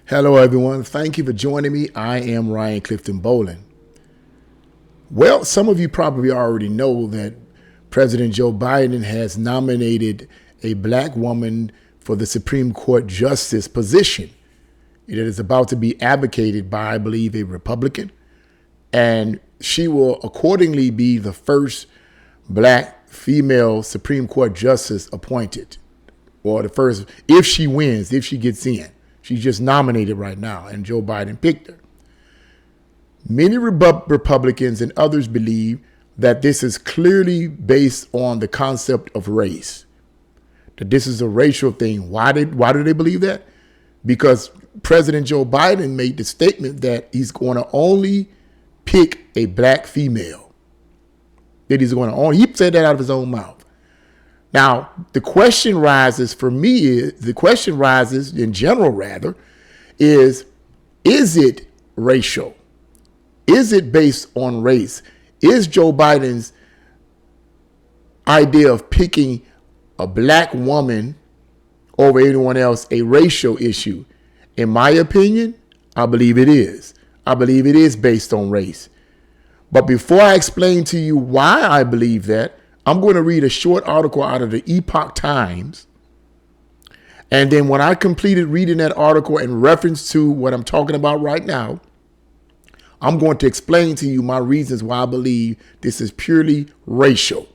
Hello, everyone. Thank you for joining me. I am Ryan Clifton Bolin. Well, some of you probably already know that President Joe Biden has nominated a black woman for the Supreme Court justice position. It is about to be advocated by, I believe, a Republican, and she will accordingly be the first black female Supreme Court justice appointed, or the first, if she wins, if she gets in. She's just nominated right now, and Joe Biden picked her. Many Republicans and others believe that this is clearly based on the concept of race, that this is a racial thing. Why do they believe that? Because President Joe Biden made the statement that he's going to only pick a black female. That he's going to only, he said that out of his own mouth. Now, the question rises for me, in general rather, is it racial? Is it based on race? Is Joe Biden's idea of picking a black woman over anyone else a racial issue? In my opinion, I believe it is. I believe it is based on race. But before I explain to you why I believe that, I'm going to read a short article out of the Epoch Times. And then when I completed reading that article in reference to what I'm talking about right now, I'm going to explain to you my reasons why I believe this is purely racial.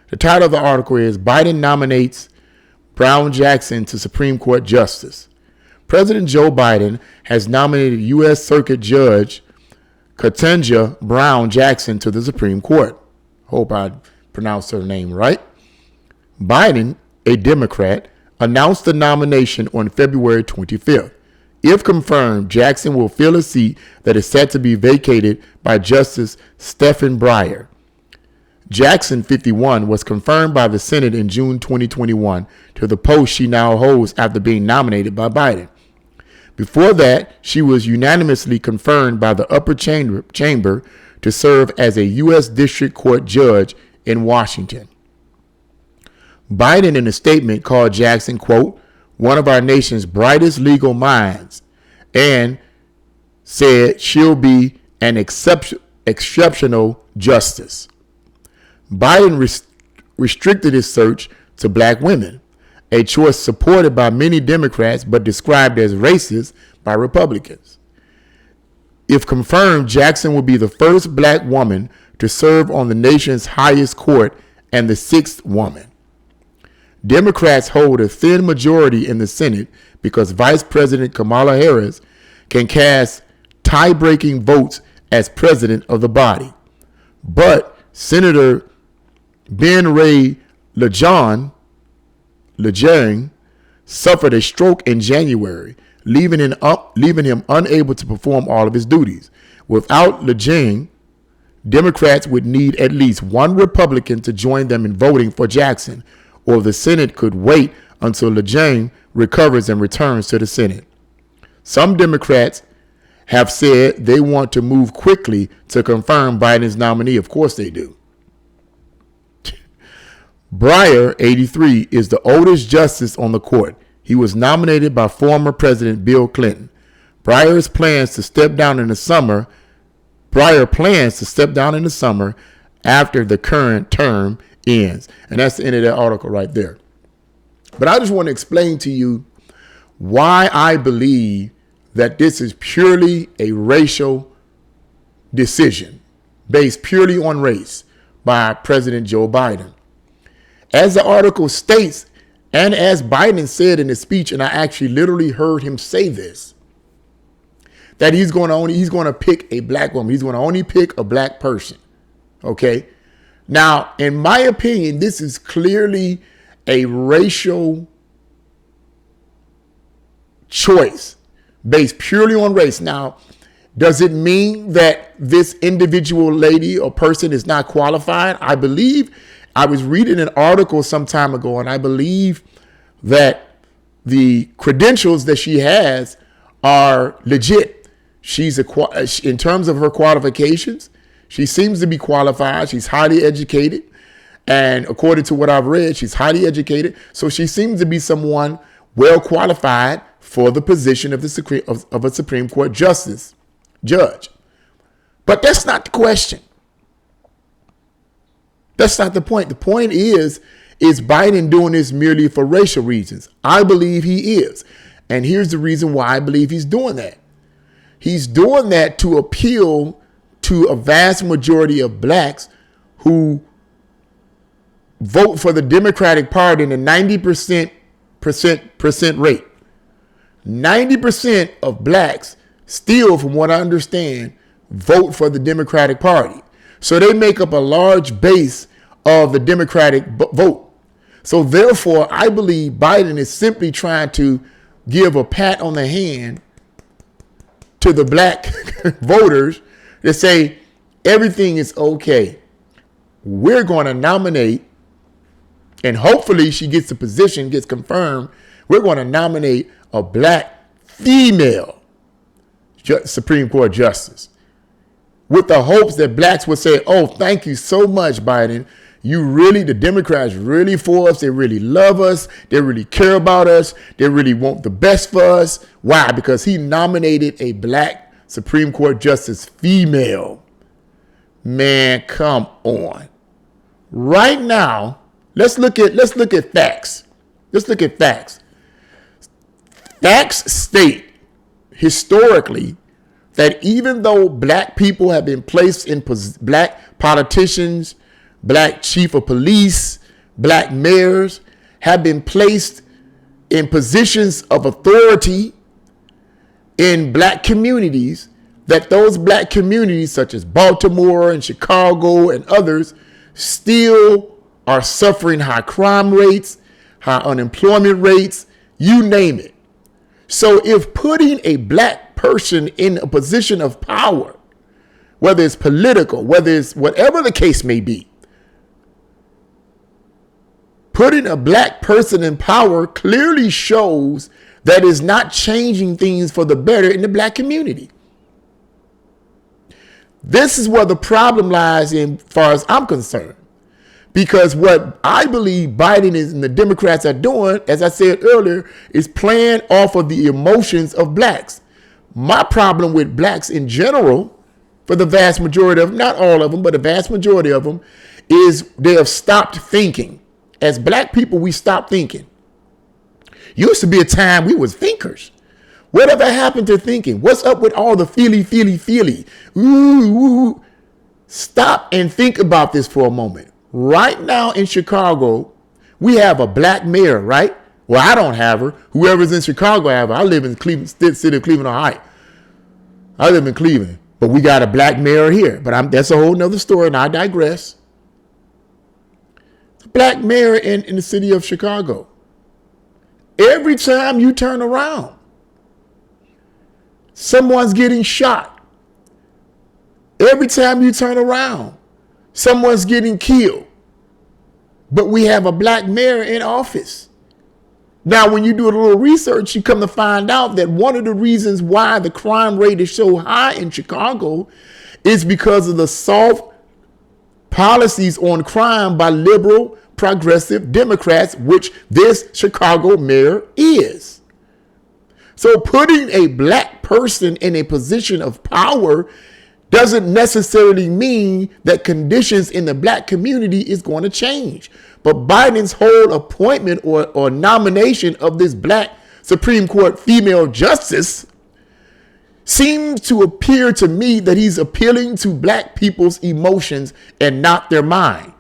The title of the article is Biden Nominates Brown Jackson to Supreme Court Justice. President Joe Biden has nominated U.S. Circuit Judge Ketanji Brown Jackson to the Supreme Court. Hope I pronounced her name right. Biden, a Democrat, announced the nomination on February 25th. If confirmed, Jackson will fill a seat that is set to be vacated by Justice Stephen Breyer. Jackson, 51, was confirmed by the Senate in June 2021 to the post she now holds after being nominated by Biden. Before that, she was unanimously confirmed by the upper chamber to serve as a U.S. District Court judge in Washington. Biden, in a statement, called Jackson, quote, one of our nation's brightest legal minds, and said she'll be an exceptional justice. Biden restricted his search to black women, a choice supported by many Democrats but described as racist by Republicans. If confirmed, Jackson will be the first black woman to serve on the nation's highest court and the sixth woman. Democrats hold a thin majority in the Senate because Vice President Kamala Harris can cast tie-breaking votes as president of the body. But Senator Ben Ray LeJeune suffered a stroke in January, leaving him unable to perform all of his duties. Without LeJeune, Democrats would need at least one Republican to join them in voting for Jackson, or the Senate could wait until LeJeune recovers and returns to the Senate. Some Democrats have said they want to move quickly to confirm Biden's nominee. Of course they do. Breyer, 83, is the oldest justice on the court. He was nominated by former President Bill Clinton. Breyer plans to step down in the summer after the current term ends. And that's the end of that article right there. But I just want to explain to you why I believe that this is purely a racial decision based purely on race by President Joe Biden. As the article states, and as Biden said in his speech, and I actually literally heard him say this, that he's going to pick a black woman. He's going to only pick a black person. Okay. Now, in my opinion, this is clearly a racial choice based purely on race. Now, does it mean that this individual lady or person is not qualified? I believe I was reading an article some time ago, and I believe that the credentials that she has are legit. She's in terms of her qualifications, she seems to be qualified. She's highly educated. And according to what I've read, she's highly educated. So she seems to be someone well qualified for the position of a Supreme Court judge. But that's not the question. That's not the point. The point is Biden doing this merely for racial reasons? I believe he is. And here's the reason why I believe he's doing that. He's doing that to appeal to a vast majority of blacks who vote for the Democratic Party in a 90% rate. 90% of blacks still, from what I understand, vote for the Democratic Party. So they make up a large base of the Democratic vote. So therefore, I believe Biden is simply trying to give a pat on the hand to the black voters to say everything is okay. We're going to nominate, and hopefully she gets the position, gets confirmed. We're going to nominate a black female Supreme Court justice, with the hopes that blacks would say, oh, thank you so much, Biden. The Democrats really for us. They really love us. They really care about us. They really want the best for us. Why? Because he nominated a black Supreme Court justice female. Man, come on. Right now, let's look at facts. Let's look at facts. Facts state historically that even though black people have been placed in black politicians, black chief of police, black mayors have been placed in positions of authority in black communities, that those black communities such as Baltimore and Chicago and others still are suffering high crime rates, high unemployment rates, you name it. So if putting a black person in a position of power, whether it's political, whether it's whatever the case may be, putting a black person in power clearly shows that is not changing things for the better in the black community. This is where the problem lies in, far as I'm concerned. Because what I believe Biden and the Democrats are doing, as I said earlier, is playing off of the emotions of blacks. My problem with blacks in general, for the vast majority of them, not all of them, but the vast majority of them, is they have stopped thinking. As black people, we stopped thinking. Used to be a time we was thinkers. Whatever happened to thinking? What's up with all the feely? Ooh. Stop and think about this for a moment. Right now in Chicago, we have a black mayor, right? Well, I don't have her. Whoever's in Chicago have her. I live in Cleveland, city of Cleveland, Ohio. I live in Cleveland, but we got a black mayor here. But that's a whole nother story, and I digress. Black mayor in the city of Chicago. Every time you turn around, someone's getting shot. Every time you turn around, someone's getting killed. But we have a black mayor in office. Now, when you do a little research, you come to find out that one of the reasons why the crime rate is so high in Chicago is because of the soft policies on crime by liberal, progressive Democrats, which this Chicago mayor is. So putting a black person in a position of power doesn't necessarily mean that conditions in the black community is going to change. But Biden's whole appointment or nomination of this black Supreme Court female justice seems to appear to me that he's appealing to black people's emotions and not their mind.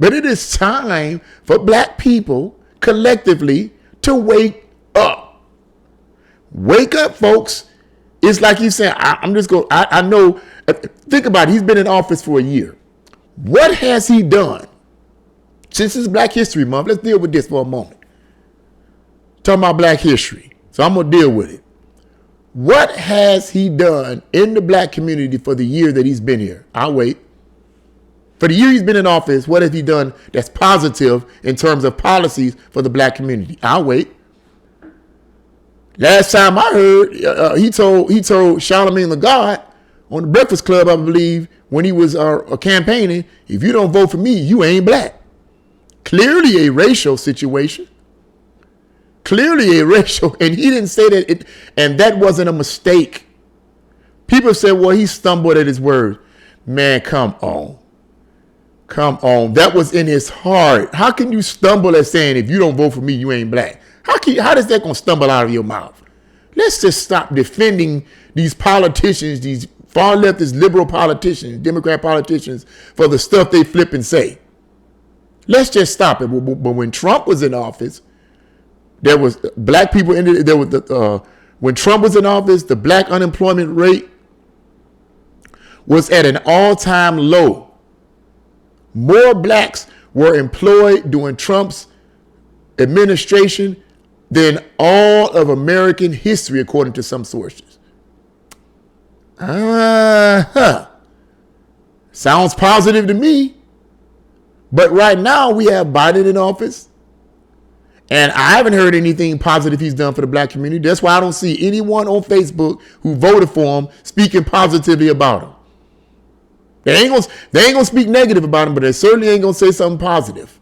But it is time for black people collectively to wake up. Wake up, folks. It's like you said, I know, think about it. He's been in office for a year. What has he done? Since it's Black History Month, let's deal with this for a moment. Talking about Black history. So I'm going to deal with it. What has he done in the black community for the year that he's been here? I'll wait. For the year he's been in office, what has he done that's positive in terms of policies for the black community? I'll wait. Last time I heard, he told Charlemagne the God on the Breakfast Club, I believe, when he was campaigning, if you don't vote for me, you ain't black. Clearly a racial situation. clearly a racial, and he didn't say that it, and that wasn't a mistake. People say, well, he stumbled at his words. Man, come on. Come on. That was in his heart. How can you stumble at saying, if you don't vote for me, you ain't black? How does that going to stumble out of your mouth? Let's just stop defending these politicians, these far leftist liberal politicians, Democrat politicians, for the stuff they flip and say. Let's just stop it. But when Trump was in office, there was black people in it. There was when Trump was in office, the black unemployment rate was at an all-time low. More blacks were employed during Trump's administration than all of American history, according to some sources. Sounds positive to me. But right now we have Biden in office. And I haven't heard anything positive he's done for the black community. That's why I don't see anyone on Facebook who voted for him speaking positively about him. They ain't gonna speak negative about him, but they certainly ain't gonna say something positive.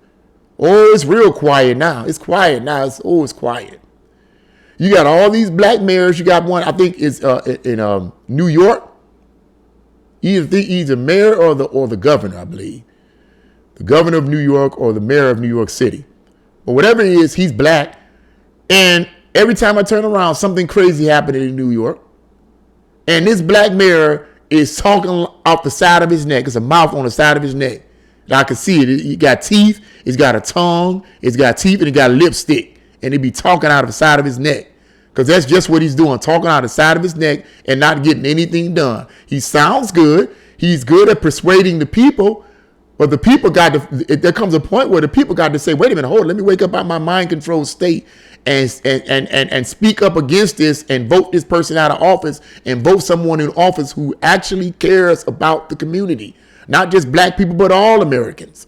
Oh, it's real quiet now. It's quiet now. It's quiet. You got all these black mayors. You got one, I think it's in New York. Either mayor or the governor, I believe. The governor of New York or the mayor of New York City. But whatever it is, he's black. And every time I turn around, something crazy happening in New York. And this black mayor is talking off the side of his neck. It's a mouth on the side of his neck. And I can see it. He got teeth. He's got a tongue. He's got teeth, and he got a lipstick. And he be talking out of the side of his neck. Because that's just what he's doing, talking out of the side of his neck and not getting anything done. He sounds good. He's good at persuading the people. But the people there comes a point where the people got to say, wait a minute, hold on, let me wake up out of my mind-controlled state and speak up against this and vote this person out of office and vote someone in office who actually cares about the community. Not just black people, but all Americans.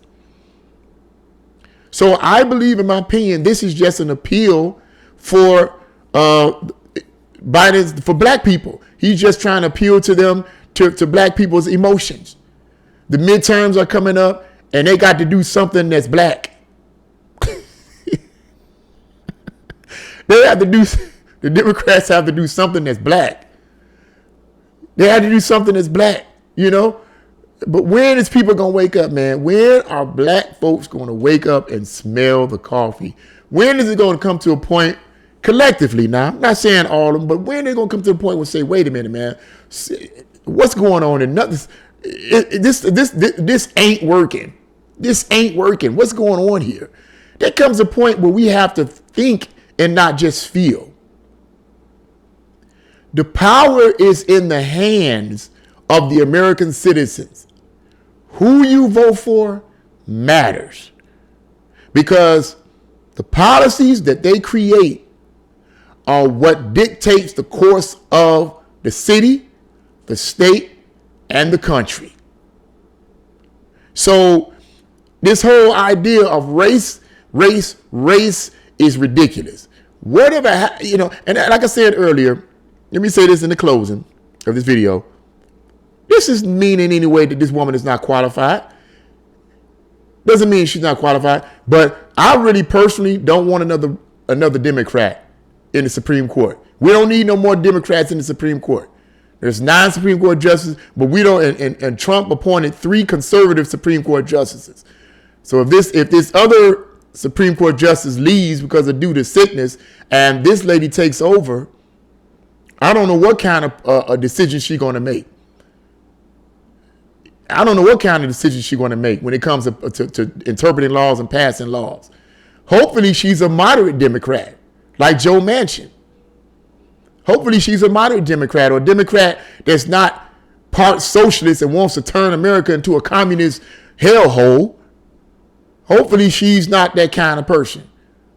So I believe, in my opinion, this is just an appeal for Biden's, for black people. He's just trying to appeal to them, to black people's emotions. The midterms are coming up, and they got to do something that's black. The Democrats have to do something that's black. They have to do something that's black, you know? But when is people going to wake up, man? When are black folks going to wake up and smell the coffee? When is it going to come to a point, collectively now, I'm not saying all of them, but when they're going to come to a point where say, wait a minute, man, what's going on? And nothing. This ain't working. This ain't working. What's going on here? There comes a point where we have to think and not just feel. The power is in the hands of the American citizens. Who you vote for matters, because the policies that they create are what dictates the course of the city, the state, and the country. So this whole idea of race is ridiculous. Whatever, and like I said earlier, let me say this in the closing of this video. This doesn't mean in any way that this woman is not qualified. Doesn't mean she's not qualified. But I really personally don't want another Democrat in the Supreme Court. We don't need no more Democrats in the Supreme Court. There's 9 Supreme Court justices, but we don't. And Trump appointed 3 conservative Supreme Court justices. So if this other Supreme Court justice leaves because of due to sickness, and this lady takes over, I don't know what kind of a decision she's going to make. I don't know what kind of decision she's going to make when it comes to interpreting laws and passing laws. Hopefully she's a moderate Democrat, like Joe Manchin. Hopefully she's a moderate Democrat, or a Democrat that's not part socialist and wants to turn America into a communist hellhole. Hopefully she's not that kind of person.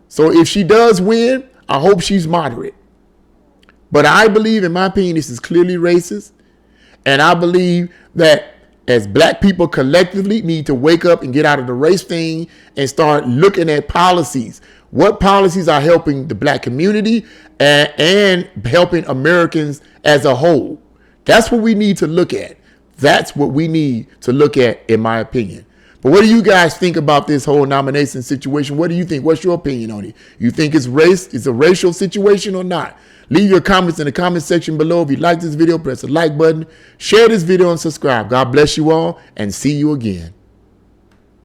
So if she does win, I hope she's moderate. But I believe, in my opinion, this is clearly racist. And I believe that as black people collectively need to wake up and get out of the race thing and start looking at policies. What policies are helping the black community and helping Americans as a whole? That's what we need to look at. That's what we need to look at, in my opinion. But what do you guys think about this whole nomination situation? What do you think? What's your opinion on it? You think it's a racial situation or not? Leave your comments in the comment section below. If you like this video, press the like button, share this video, and subscribe. God bless you all, and see you again.